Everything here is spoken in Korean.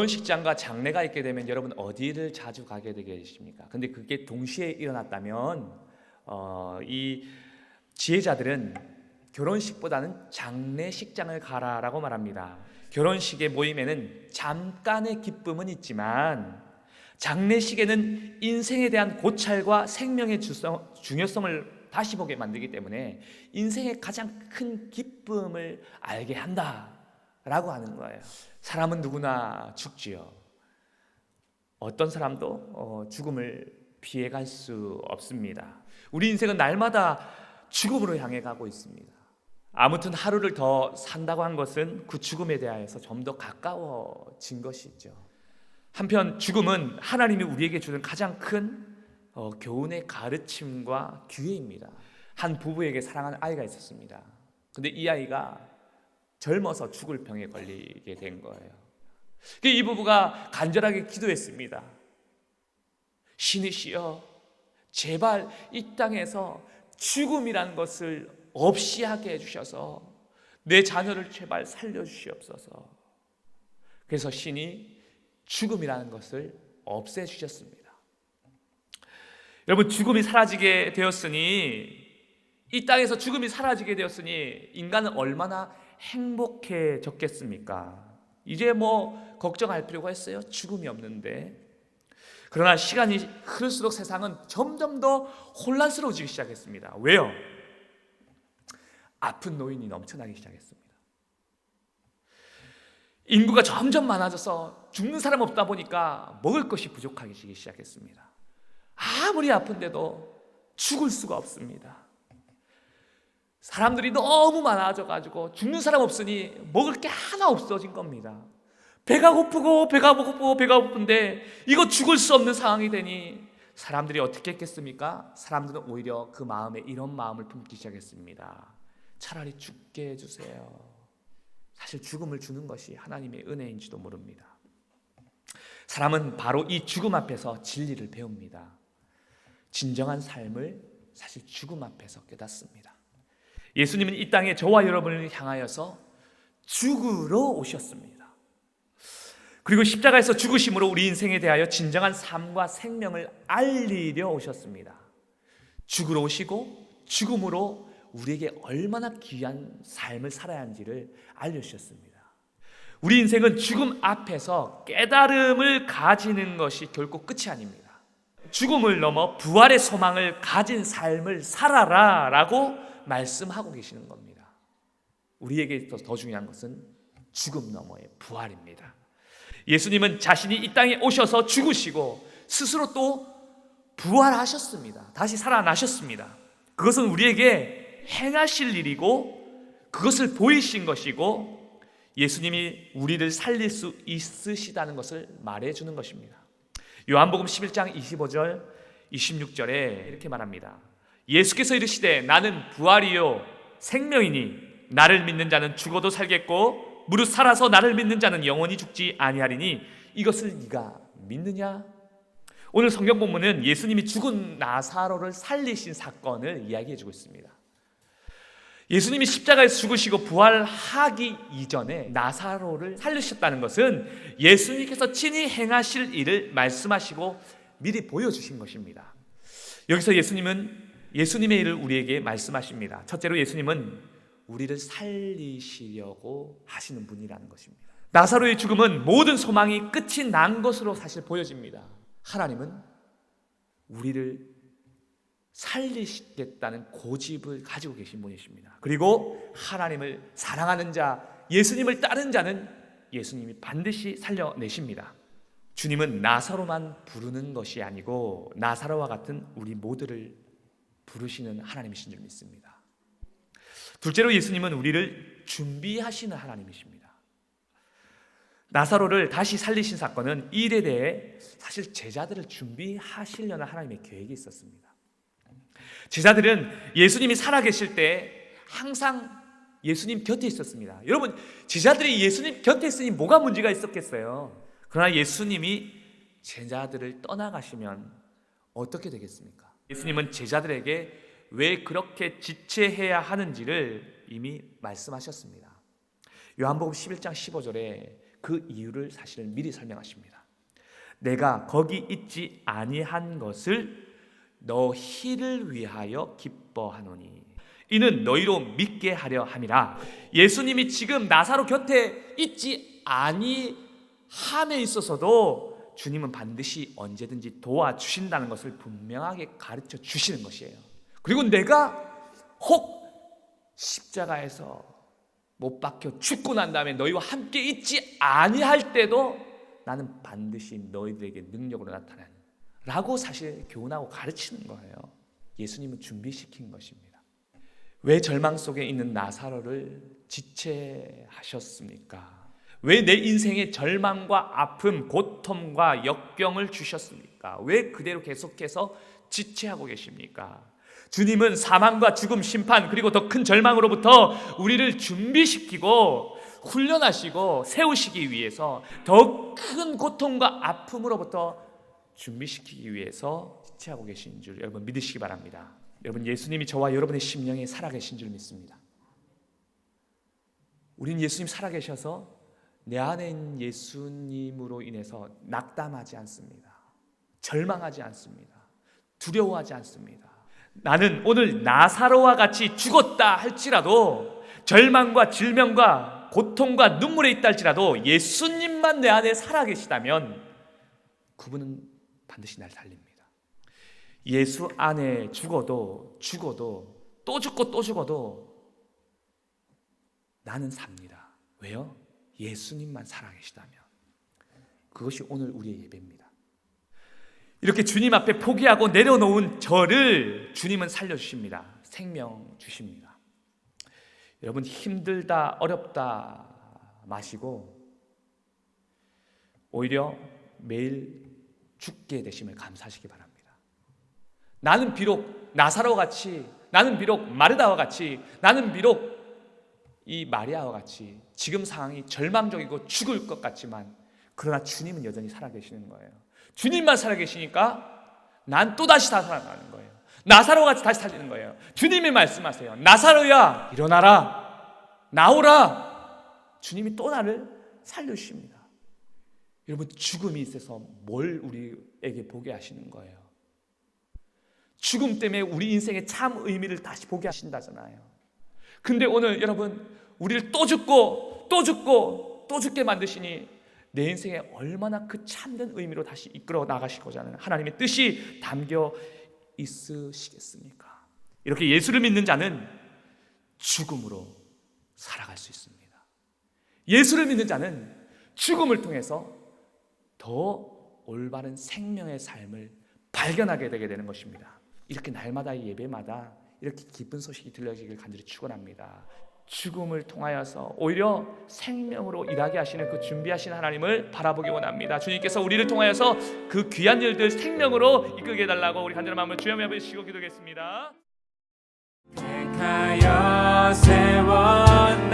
결혼식장과 장례가 있게 되면 여러분 어디를 자주 가게 되십니까? 근데 그게 동시에 일어났다면 이 지혜자들은 결혼식보다는 장례식장을 가라라고 말합니다. 결혼식의 모임에는 잠깐의 기쁨은 있지만 장례식에는 인생에 대한 고찰과 생명의 중요성을 다시 보게 만들기 때문에 인생의 가장 큰 기쁨을 알게 한다라고 하는 거예요. 사람은 누구나 죽지요. 어떤 사람도 죽음을 피해갈 수 없습니다. 우리 인생은 날마다 죽음으로 향해 가고 있습니다. 아무튼 하루를 더 산다고 한 것은 그 죽음에 대하여서 좀 더 가까워진 것이죠. 한편 죽음은 하나님이 우리에게 주는 가장 큰 교훈의 가르침과 기회입니다. 한 부부에게 사랑하는 아이가 있었습니다. 근데 이 아이가 젊어서 죽을 병에 걸리게 된 거예요. 이 부부가 간절하게 기도했습니다. 신이시여, 제발 이 땅에서 죽음이란 것을 없이 하게 해주셔서 내 자녀를 제발 살려주시옵소서. 그래서 신이 죽음이라는 것을 없애주셨습니다. 여러분, 죽음이 사라지게 되었으니, 이 땅에서 죽음이 사라지게 되었으니 인간은 얼마나 행복해졌겠습니까? 이제 뭐 걱정할 필요가 있어요? 죽음이 없는데. 그러나 시간이 흐를수록 세상은 점점 더 혼란스러워지기 시작했습니다. 왜요? 아픈 노인이 넘쳐나기 시작했습니다. 인구가 점점 많아져서 죽는 사람 없다 보니까 먹을 것이 부족하기 시작했습니다. 아무리 아픈데도 죽을 수가 없습니다. 사람들이 너무 많아져가지고 죽는 사람 없으니 먹을 게 하나 없어진 겁니다. 배가 고프고 배가 고프고 배가 고픈데 이거 죽을 수 없는 상황이 되니 사람들이 어떻게 했겠습니까? 사람들은 오히려 그 마음에 이런 마음을 품기 시작했습니다. 차라리 죽게 해주세요. 사실 죽음을 주는 것이 하나님의 은혜인지도 모릅니다. 사람은 바로 이 죽음 앞에서 진리를 배웁니다. 진정한 삶을 사실 죽음 앞에서 깨닫습니다. 예수님은 이 땅에 저와 여러분을 향하여서 죽으러 오셨습니다. 그리고 십자가에서 죽으심으로 우리 인생에 대하여 진정한 삶과 생명을 알리려 오셨습니다. 죽으러 오시고 죽음으로 우리에게 얼마나 귀한 삶을 살아야 하는지를 알려주셨습니다. 우리 인생은 죽음 앞에서 깨달음을 가지는 것이 결코 끝이 아닙니다. 죽음을 넘어 부활의 소망을 가진 삶을 살아라 라고 말씀하고 계시는 겁니다. 우리에게 더 중요한 것은 죽음 너머의 부활입니다. 예수님은 자신이 이 땅에 오셔서 죽으시고 스스로 또 부활하셨습니다. 다시 살아나셨습니다. 그것은 우리에게 행하실 일이고 그것을 보이신 것이고 예수님이 우리를 살릴 수 있으시다는 것을 말해주는 것입니다. 요한복음 11장 25절 26절에 이렇게 말합니다. 예수께서 이르시되 나는 부활이요 생명이니 나를 믿는 자는 죽어도 살겠고 무릇 살아서 나를 믿는 자는 영원히 죽지 아니하리니 이것을 네가 믿느냐? 오늘 성경 본문은 예수님이 죽은 나사로를 살리신 사건을 이야기해주고 있습니다. 예수님이 십자가에서 죽으시고 부활하기 이전에 나사로를 살리셨다는 것은 예수님께서 친히 행하실 일을 말씀하시고 미리 보여주신 것입니다. 여기서 예수님의 일을 우리에게 말씀하십니다. 첫째로 예수님은 우리를 살리시려고 하시는 분이라는 것입니다. 나사로의 죽음은 모든 소망이 끝이 난 것으로 사실 보여집니다. 하나님은 우리를 살리시겠다는 고집을 가지고 계신 분이십니다. 그리고 하나님을 사랑하는 자, 예수님을 따른 자는 예수님이 반드시 살려내십니다. 주님은 나사로만 부르는 것이 아니고 나사로와 같은 우리 모두를 부르시는 하나님이신 줄 믿습니다. 둘째로 예수님은 우리를 준비하시는 하나님이십니다. 나사로를 다시 살리신 사건은 이 일에 대해 사실 제자들을 준비하시려는 하나님의 계획이 있었습니다. 제자들은 예수님이 살아계실 때 항상 예수님 곁에 있었습니다. 여러분, 제자들이 예수님 곁에 있으니 뭐가 문제가 있었겠어요? 그러나 예수님이 제자들을 떠나가시면 어떻게 되겠습니까? 예수님은 제자들에게 왜 그렇게 지체해야 하는지를 이미 말씀하셨습니다. 요한복음 11장 15절에 그 이유를 사실은 미리 설명하십니다. 내가 거기 있지 아니한 것을 너희를 위하여 기뻐하노니 이는 너희로 믿게 하려 함이라. 예수님이 지금 나사로 곁에 있지 아니함에 있어서도 주님은 반드시 언제든지 도와주신다는 것을 분명하게 가르쳐 주시는 것이에요. 그리고 내가 혹 십자가에서 못 박혀 죽고 난 다음에 너희와 함께 있지 아니할 때도 나는 반드시 너희들에게 능력으로 나타나는 라고 사실 교훈하고 가르치는 거예요. 예수님은 준비시킨 것입니다. 왜 절망 속에 있는 나사로를 지체하셨습니까? 왜 내 인생에 절망과 아픔, 고통과 역경을 주셨습니까? 왜 그대로 계속해서 지체하고 계십니까? 주님은 사망과 죽음, 심판 그리고 더 큰 절망으로부터 우리를 준비시키고 훈련하시고 세우시기 위해서 더 큰 고통과 아픔으로부터 준비시키기 위해서 지체하고 계신 줄 여러분 믿으시기 바랍니다. 여러분, 예수님이 저와 여러분의 심령에 살아계신 줄 믿습니다. 우리는 예수님 살아계셔서 내 안에 있는 예수님으로 인해서 낙담하지 않습니다. 절망하지 않습니다. 두려워하지 않습니다. 나는 오늘 나사로와 같이 죽었다 할지라도, 절망과 질병과 고통과 눈물에 있다 할지라도 예수님만 내 안에 살아계시다면 그분은 반드시 날 살립니다. 예수 안에 죽어도 또 죽고 또 죽어도 나는 삽니다. 왜요? 예수님만 살아계시다면. 그것이 오늘 우리의 예배입니다. 이렇게 주님 앞에 포기하고 내려놓은 저를 주님은 살려주십니다. 생명 주십니다. 여러분, 힘들다 어렵다 마시고 오히려 매일 죽게 되심을 감사하시기 바랍니다. 나는 비록 나사로와 같이, 나는 비록 마르다와 같이, 나는 비록 이 마리아와 같이 지금 상황이 절망적이고 죽을 것 같지만, 그러나 주님은 여전히 살아계시는 거예요. 주님만 살아계시니까 난 또다시 다 살아나는 거예요. 나사로와 같이 다시 살리는 거예요. 주님이 말씀하세요. 나사로야, 일어나라, 나오라. 주님이 또 나를 살려주십니다. 여러분, 죽음이 있어서 뭘 우리에게 보게 하시는 거예요? 죽음 때문에 우리 인생의 참 의미를 다시 보게 하신다잖아요. 근데 오늘 여러분, 우리를 또 죽고 또 죽고 또 죽게 만드시니 내 인생에 얼마나 그 참된 의미로 다시 이끌어 나가시고자 하는 하나님의 뜻이 담겨 있으시겠습니까? 이렇게 예수를 믿는 자는 죽음으로 살아갈 수 있습니다. 예수를 믿는 자는 죽음을 통해서 더 올바른 생명의 삶을 발견하게 되게 되는 것입니다. 이렇게 날마다 예배마다 이렇게 기쁜 소식이 들려지길 간절히 축원합니다. 죽음을 통하여서 오히려 생명으로 일하게 하시는 그 준비하신 하나님을 바라보기 원합니다. 주님께서 우리를 통하여서 그 귀한 일들 생명으로 이끌게 해달라고 우리 간절한 마음을 주여 외치고 기도하겠습니다. 택하여 세웠나니